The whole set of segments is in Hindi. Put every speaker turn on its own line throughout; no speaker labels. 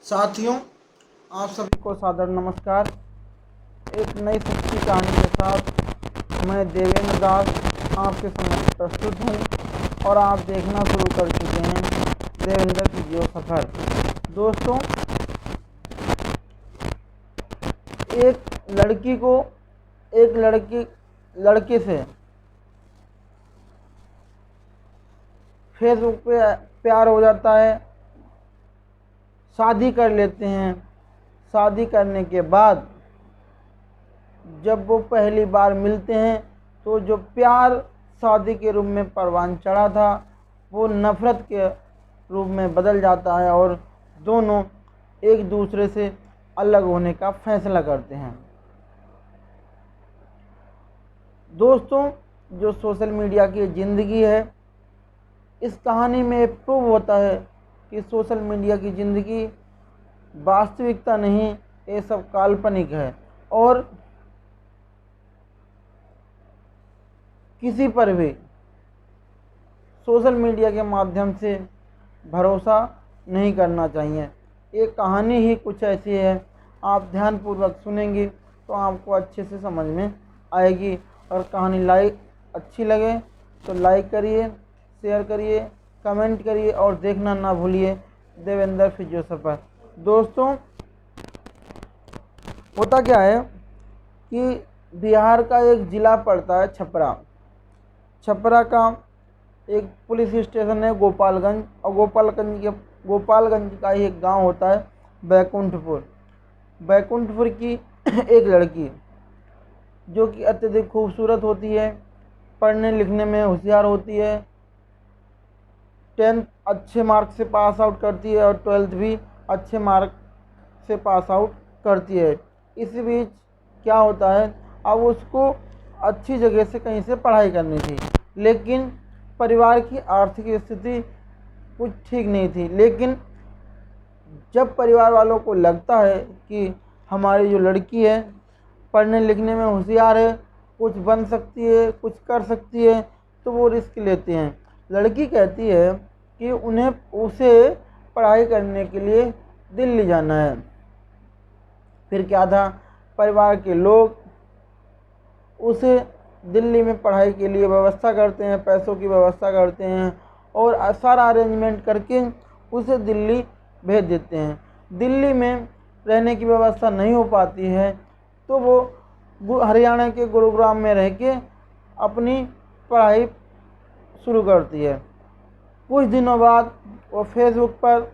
साथियों, आप सभी को सादर नमस्कार। एक नई सच्ची कहानी के साथ मैं देवेंद्र दास आपके समक्ष प्रस्तुत हूँ और आप देखना शुरू कर चुके हैं देवेंद्र की जियो सफ़र। दोस्तों, एक लड़की को एक लड़के से फेसबुक पे प्यार हो जाता है, शादी कर लेते हैं। शादी करने के बाद जब वो पहली बार मिलते हैं तो जो प्यार शादी के रूप में परवान चढ़ा था वो नफ़रत के रूप में बदल जाता है और दोनों एक दूसरे से अलग होने का फैसला करते हैं। दोस्तों, जो सोशल मीडिया की ज़िंदगी है, इस कहानी में प्रूव होता है कि सोशल मीडिया की ज़िंदगी वास्तविकता नहीं, ये सब काल्पनिक है और किसी पर भी सोशल मीडिया के माध्यम से भरोसा नहीं करना चाहिए। ये कहानी ही कुछ ऐसी है, आप ध्यानपूर्वक सुनेंगे तो आपको अच्छे से समझ में आएगी। और कहानी अच्छी लगे तो लाइक करिए, शेयर करिए, कमेंट करिए और देखना ना भूलिए देवेंद्र की जियो सफ़र। दोस्तों, होता क्या है कि बिहार का एक ज़िला पड़ता है छपरा का एक पुलिस स्टेशन है गोपालगंज, और गोपालगंज का ही एक गांव होता है बैकुंठपुर की एक लड़की जो कि अत्यधिक खूबसूरत होती है, पढ़ने लिखने में होशियार होती है, 10th अच्छे मार्क से पास आउट करती है और 12th भी अच्छे मार्क से पास आउट करती है। इस बीच क्या होता है, अब उसको अच्छी जगह से कहीं से पढ़ाई करनी थी, लेकिन परिवार की आर्थिक स्थिति कुछ ठीक नहीं थी। लेकिन जब परिवार वालों को लगता है कि हमारी जो लड़की है पढ़ने लिखने में होशियार है, कुछ बन सकती है, कुछ कर सकती है, तो वो रिस्क लेते हैं। लड़की कहती है कि उसे पढ़ाई करने के लिए दिल्ली जाना है। फिर क्या था, परिवार के लोग उसे दिल्ली में पढ़ाई के लिए व्यवस्था करते हैं, पैसों की व्यवस्था करते हैं और सारा अरेंजमेंट करके उसे दिल्ली भेज देते हैं। दिल्ली में रहने की व्यवस्था नहीं हो पाती है तो वो हरियाणा के गुरुग्राम में रह के अपनी पढ़ाई शुरू करती है। कुछ दिनों बाद वो फेसबुक पर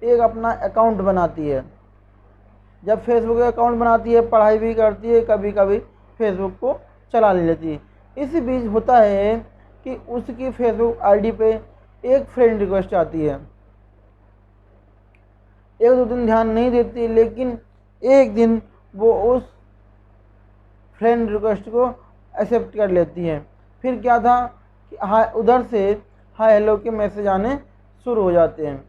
एक अपना अकाउंट बनाती है। जब फेसबुक अकाउंट बनाती है, पढ़ाई भी करती है, कभी कभी फेसबुक को चला लेती है। इसी बीच होता है कि उसकी फेसबुक आईडी पे एक फ्रेंड रिक्वेस्ट आती है। एक दो दिन ध्यान नहीं देती, लेकिन एक दिन वो उस फ्रेंड रिक्वेस्ट को एक्सेप्ट कर लेती है। फिर क्या था कि उधर से हाय हेलो के मैसेज आने शुरू हो जाते हैं।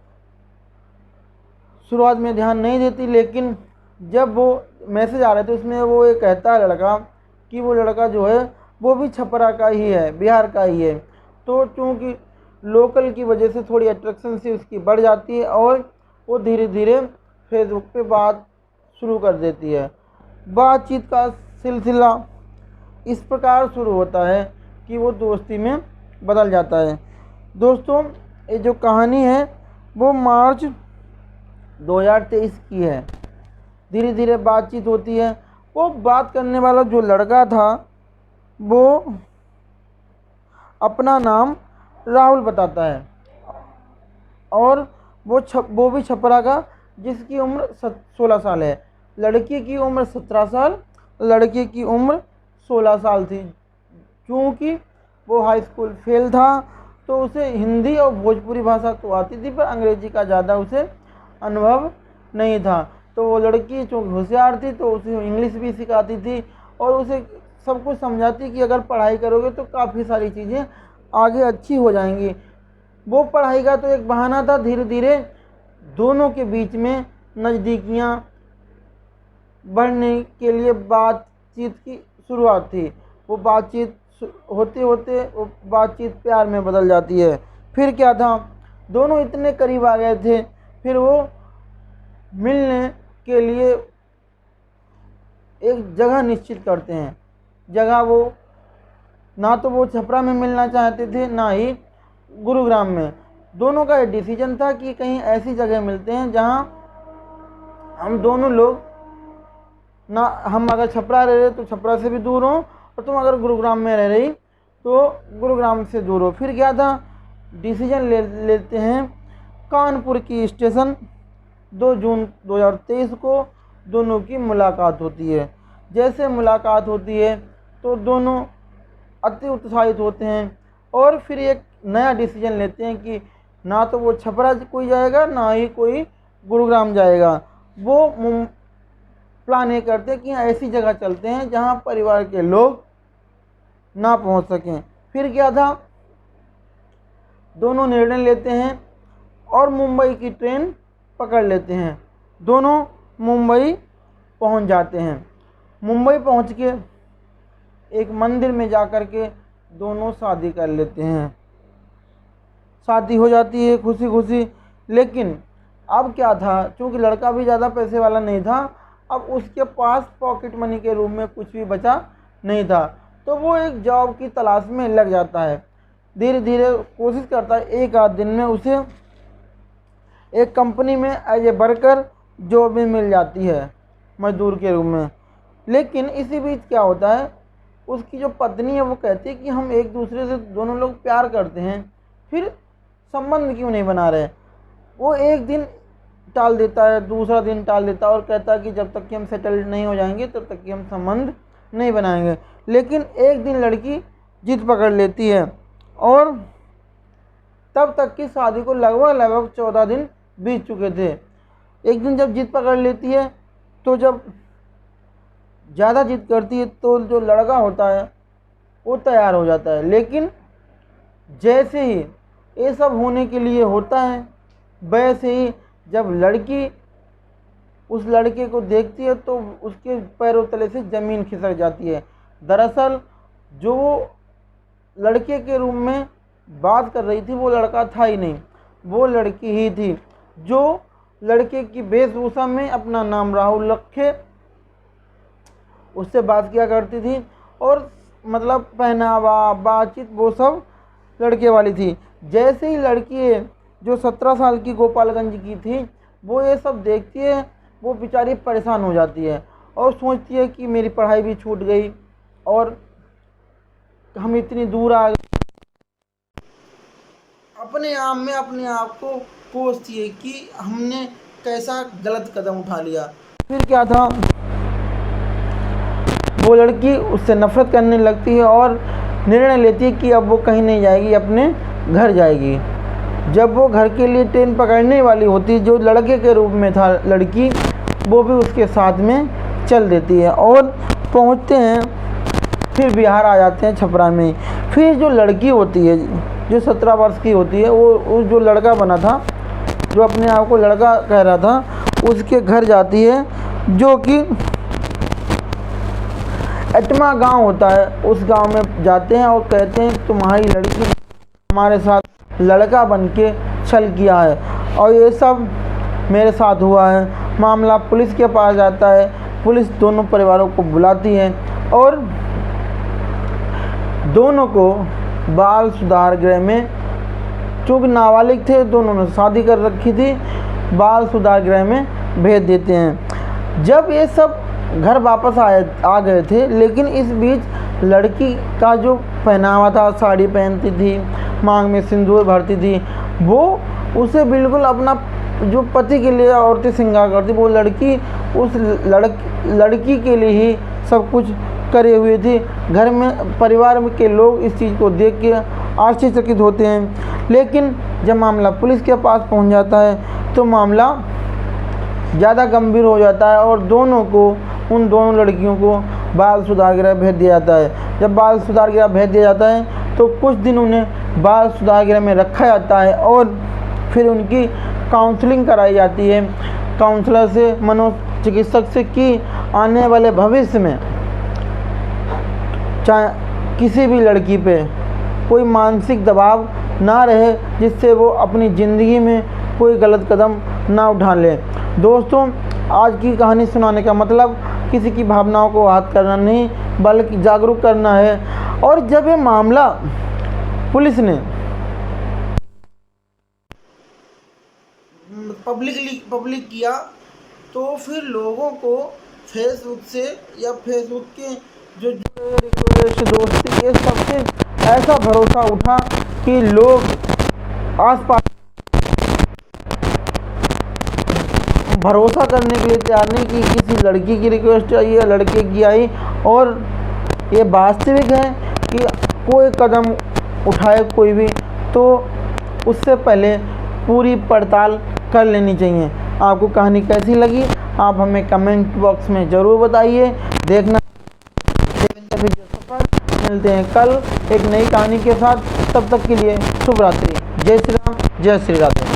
शुरुआत में ध्यान नहीं देती, लेकिन जब वो मैसेज आ रहे थे उसमें वो ये कहता है लड़का कि वो लड़का जो है वो भी छपरा का ही है, बिहार का ही है। तो चूँकि लोकल की वजह से थोड़ी अट्रैक्शन सी उसकी बढ़ जाती है और वो धीरे धीरे फेसबुक पे बात शुरू कर देती है। बातचीत का सिलसिला इस प्रकार शुरू होता है कि वो दोस्ती में बदल जाता है। दोस्तों, ये जो कहानी है वो मार्च 2023 की है। धीरे धीरे बातचीत होती है। वो बात करने वाला जो लड़का था वो अपना नाम राहुल बताता है और वो भी छपरा का, जिसकी उम्र 16 साल है। लड़की की उम्र 17 साल, लड़के की उम्र 16 साल थी। क्योंकि वो हाई स्कूल फेल था तो उसे हिंदी और भोजपुरी भाषा तो आती थी, पर अंग्रेजी का ज़्यादा उसे अनुभव नहीं था। तो वो लड़की चूँकि होशियार थी तो उसे इंग्लिश भी सिखाती थी और उसे सब कुछ समझाती कि अगर पढ़ाई करोगे तो काफ़ी सारी चीज़ें आगे अच्छी हो जाएंगी। वो पढ़ाई का तो एक बहाना था। धीरे धीरे दोनों के बीच में नज़दीकियाँ बढ़ने के लिए बातचीत की शुरुआत थी। वो बातचीत होते होते वो बातचीत प्यार में बदल जाती है। फिर क्या था, दोनों इतने करीब आ गए थे, फिर वो मिलने के लिए एक जगह निश्चित करते हैं। जगह वो ना तो वो छपरा में मिलना चाहते थे ना ही गुरुग्राम में। दोनों का ये डिसीजन था कि कहीं ऐसी जगह मिलते हैं जहां हम दोनों लोग ना, हम अगर छपरा रह रहे तो छपरा से भी दूर हो, और तुम अगर गुरुग्राम में रह रही तो गुरुग्राम से दूर हो। फिर क्या था, डिसीजन लेते हैं कानपुर की स्टेशन। 2 जून 2023 को दोनों की मुलाकात होती है। जैसे मुलाकात होती है तो दोनों अति उत्साहित होते हैं और फिर एक नया डिसीजन लेते हैं कि ना तो वो छपरा कोई जाएगा ना ही कोई गुरुग्राम जाएगा। वो प्लान ये करते हैं कि ऐसी जगह चलते हैं जहां परिवार के लोग ना पहुंच सकें। फिर क्या था, दोनों निर्णय लेते हैं और मुंबई की ट्रेन पकड़ लेते हैं। दोनों मुंबई पहुंच जाते हैं। मुंबई पहुंच के एक मंदिर में जाकर के दोनों शादी कर लेते हैं। शादी हो जाती है खुशी खुशी। लेकिन अब क्या था, चूँकि लड़का भी ज़्यादा पैसे वाला नहीं था, अब उसके पास पॉकेट मनी के रूप में कुछ भी बचा नहीं था, तो वो एक जॉब की तलाश में लग जाता है। धीरे धीरे कोशिश करता है, एक आध दिन में उसे एक कंपनी में एज ए वर्कर जॉब भी मिल जाती है, मजदूर के रूप में। लेकिन इसी बीच क्या होता है, उसकी जो पत्नी है वो कहती है कि हम एक दूसरे से दोनों लोग प्यार करते हैं, फिर संबंध क्यों नहीं बना रहे। वो एक दिन टाल देता है, दूसरा दिन टाल देता है और कहता है कि जब तक कि हम सेटल्ड नहीं हो जाएंगे तब तक कि हम संबंध नहीं बनाएंगे। लेकिन एक दिन लड़की जिद पकड़ लेती है और तब तक की शादी को लगभग 14 दिन बीत चुके थे। एक दिन जब जिद पकड़ लेती है तो जब ज़्यादा जिद करती है तो जो लड़का होता है वो तैयार हो जाता है। लेकिन जैसे ही ये सब होने के लिए होता है, वैसे ही जब लड़की उस लड़के को देखती है तो उसके पैरों तले से ज़मीन खिसक जाती है। दरअसल जो लड़के के रूम में बात कर रही थी वो लड़का था ही नहीं, वो लड़की ही थी जो लड़के की वेशभूषा में अपना नाम राहुल रखे उससे बात किया करती थी, और मतलब पहनावा बातचीत वो सब लड़के वाली थी। जैसे ही लड़की जो 17 साल की गोपालगंज की थी वो ये सब देखती है, वो बेचारी परेशान हो जाती है और सोचती है कि मेरी पढ़ाई भी छूट गई और हम इतनी दूर आ गए। अपने आप में अपने आप को कोसती है कि हमने कैसा गलत कदम उठा लिया। फिर क्या था, वो लड़की उससे नफरत करने लगती है और निर्णय लेती है कि अब वो कहीं नहीं जाएगी, अपने घर जाएगी। जब वो घर के लिए ट्रेन पकड़ने वाली होती, जो लड़के के रूप में था लड़की, वो भी उसके साथ में चल देती है और पहुंचते हैं, फिर बिहार आ जाते हैं छपरा में। फिर जो लड़की होती है जो 17 वर्ष की होती है, वो जो लड़का बना था, जो अपने आप को लड़का कह रहा था, उसके घर जाती है, जो कि एटमा गांव होता है। उस गांव में जाते हैं और कहते हैं तुम्हारी लड़की हमारे साथ लड़का बन के छल किया है और ये सब मेरे साथ हुआ है। मामला पुलिस के पास जाता है। पुलिस दोनों परिवारों को बुलाती है और दोनों को बाल सुधार गृह में, चूँकि नाबालिग थे, दोनों ने शादी कर रखी थी, बाल सुधार गृह में भेज देते हैं। जब ये सब घर वापस आ गए थे, लेकिन इस बीच लड़की का जो पहनावा था, साड़ी पहनती थी, मांग में सिंदूर भरती थी, वो उसे बिल्कुल अपना जो पति के लिए औरतें श्रृंगार करती, वो लड़की उस लड़की के लिए ही सब कुछ करे हुए थी। घर में परिवार के लोग इस चीज़ को देख के आश्चर्यचकित होते हैं। लेकिन जब मामला पुलिस के पास पहुंच जाता है तो मामला ज़्यादा गंभीर हो जाता है और उन दोनों लड़कियों को बाल सुधार गृह भेज दिया जाता है। जब बाल सुधार गृह भेज दिया जाता है तो कुछ दिन उन्हें बाल सुधार गृह में रखा जाता है और फिर उनकी काउंसलिंग कराई जाती है काउंसलर से, मनोचिकित्सक से, कि आने वाले भविष्य में चाहे किसी भी लड़की पे कोई मानसिक दबाव ना रहे, जिससे वो अपनी ज़िंदगी में कोई गलत कदम ना उठा ले। दोस्तों, आज की कहानी सुनाने का मतलब किसी की भावनाओं को आहत करना नहीं, बल्कि जागरूक करना है। और जब ये मामला पुलिस ने पब्लिक किया, तो फिर लोगों को फेसबुक से या फेसबुक के जो रिक्वेस्ट, दोस्ती के सबसे ऐसा भरोसा उठा कि लोग आसपास भरोसा करने के लिए तैयार नहीं कि किसी लड़की की रिक्वेस्ट आई या लड़के की आई। और ये वास्तविक है कि कोई कदम उठाए कोई भी, तो उससे पहले पूरी पड़ताल कर लेनी चाहिए। आपको कहानी कैसी लगी आप हमें कमेंट बॉक्स में ज़रूर बताइए। देखना सफर, मिलते हैं कल एक नई कहानी के साथ। तब तक के लिए शुभ रात्रि। जय श्री राम, जय श्री राधे।